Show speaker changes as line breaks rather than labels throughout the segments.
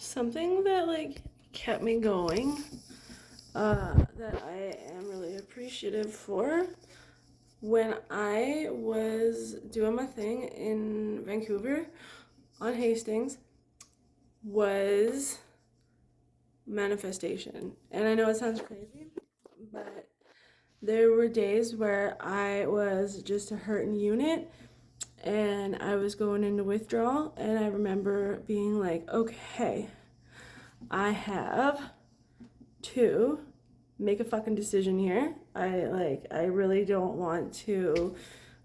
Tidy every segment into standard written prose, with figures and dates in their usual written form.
Something that like kept me going, that I am really appreciative for when I was doing my thing in Vancouver on Hastings was manifestation. And I know it sounds crazy, but there were days where I was just a hurting unit and I was going into withdrawal, and I remember being like, okay, I have to make a fucking decision here. I really don't want to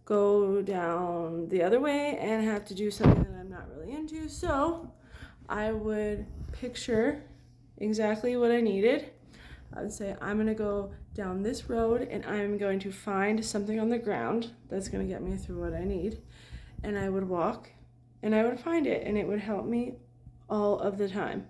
go down the other way and have to do something that I'm not really into. So I would picture exactly what I needed. I would say, I'm going to go down this road and I'm going to find something on the ground that's going to get me through what I need. And I would walk and I would find it, and it would help me all of the time.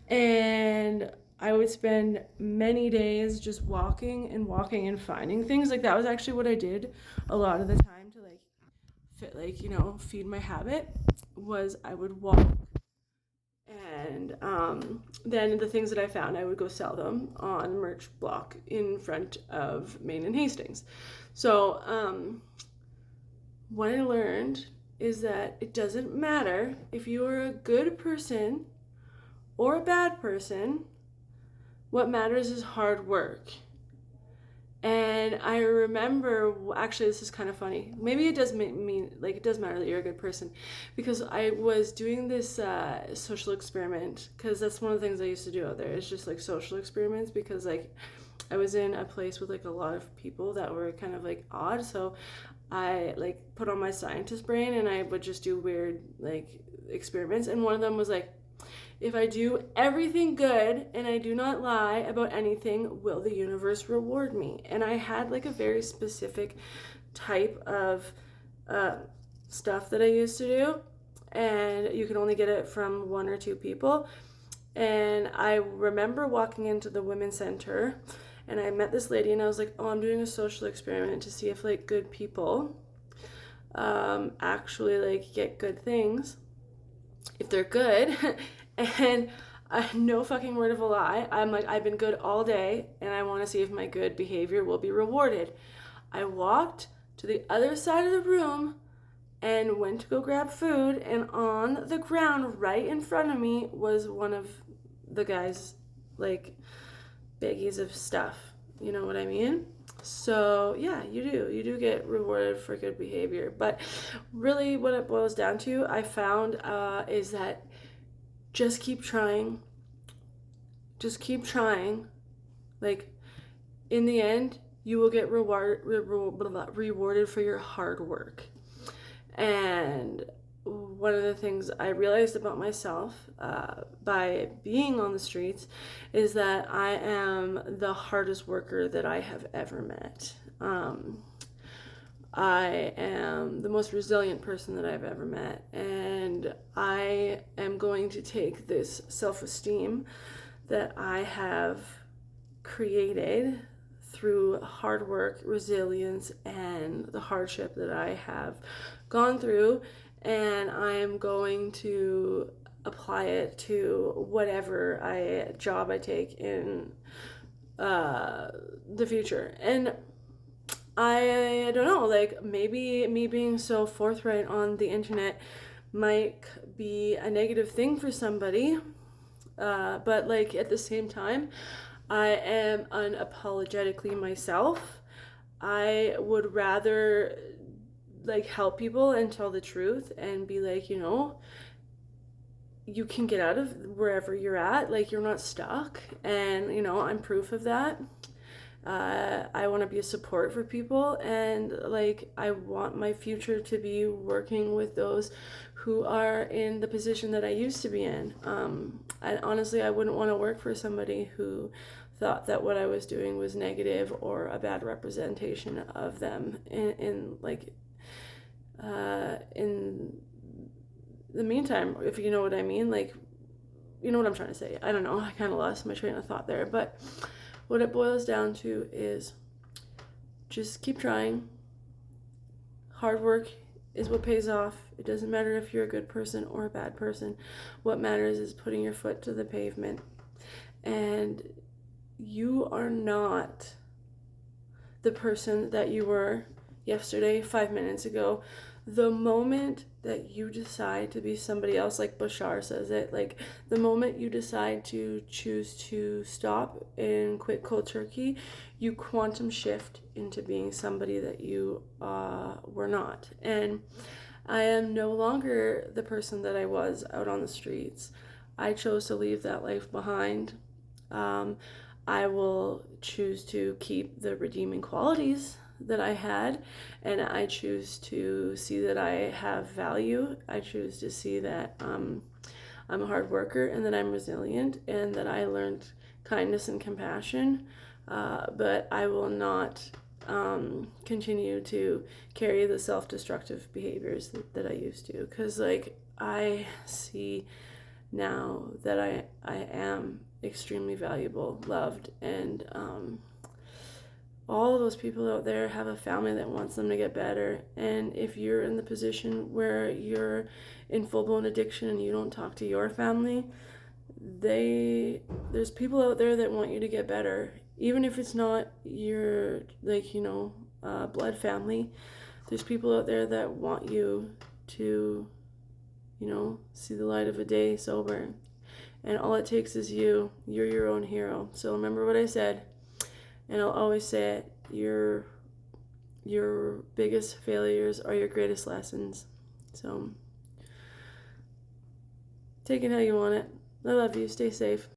And I would spend many days just walking and finding things. Like, that was actually what I did a lot of the time to feed my habit. Was I would walk, and then the things that I found, I would go sell them on merch block in front of Main and Hastings. So what I learned is that it doesn't matter if you are a good person or a bad person. What matters is hard work. And I remember, actually, this is kind of funny. Maybe it does mean, like, it does matter that you're a good person, because I was doing this social experiment, because that's one of the things I used to do out there, is just like social experiments, because like I was in a place with like a lot of people that were kind of like odd. So I like put on my scientist brain and I would just do weird like experiments. And one of them was like, if I do everything good and I do not lie about anything, will the universe reward me? And I had like a very specific type of stuff that I used to do, and you can only get it from one or two people. And I remember walking into the women's center and I met this lady and I was like, oh, I'm doing a social experiment to see if like good people actually like get good things, if they're good. And no fucking word of a lie, I'm like, I've been good all day and I want to see if my good behavior will be rewarded. I walked to the other side of the room and went to go grab food, and on the ground right in front of me was one of the guy's like baggies of stuff. You know what I mean? So yeah, you do get rewarded for good behavior. But really what it boils down to, I found, is that just keep trying. Just keep trying. Like, in the end, you will get rewarded for your hard work. And one of the things I realized about myself by being on the streets is that I am the hardest worker that I have ever met. I am the most resilient person that I've ever met, and I am going to take this self-esteem that I have created through hard work, resilience, and the hardship that I have gone through, and I am going to apply it to whatever job I take in the future. And I don't know, like, maybe me being so forthright on the internet might be a negative thing for somebody, but like at the same time, I am unapologetically myself. I would rather like help people and tell the truth and be like, you can get out of wherever you're at, like you're not stuck, and I'm proof of that. I want to be a support for people, and like I want my future to be working with those who are in the position that I used to be in. And honestly, I wouldn't want to work for somebody who thought that what I was doing was negative or a bad representation of them in the meantime, if you know what I mean. Like, you know what I'm trying to say. I don't know, I kind of lost my train of thought there, but what it boils down to is just keep trying. Hard work is what pays off. It doesn't matter if you're a good person or a bad person. What matters is putting your foot to the pavement. And you are not the person that you were yesterday, 5 minutes ago. The moment that you decide to be somebody else, like Bashar says it, like the moment you decide to choose to stop and quit cold turkey, you quantum shift into being somebody that you were not. And I am no longer the person that I was out on the streets. I chose to leave that life behind. I will choose to keep the redeeming qualities that I had, and I choose to see that I have value. I choose to see that I'm a hard worker and that I'm resilient and that I learned kindness and compassion. But I will not continue to carry the self-destructive behaviors that I used to, because like I see now that I am extremely valuable, loved, and all of those people out there have a family that wants them to get better. And if you're in the position where you're in full-blown addiction and you don't talk to your family, there's people out there that want you to get better, even if it's not your, like, blood family. There's people out there that want you to see the light of a day sober. And all it takes is you're your own hero. So remember what I said, and I'll always say it: your biggest failures are your greatest lessons. So take it how you want it. I love you. Stay safe.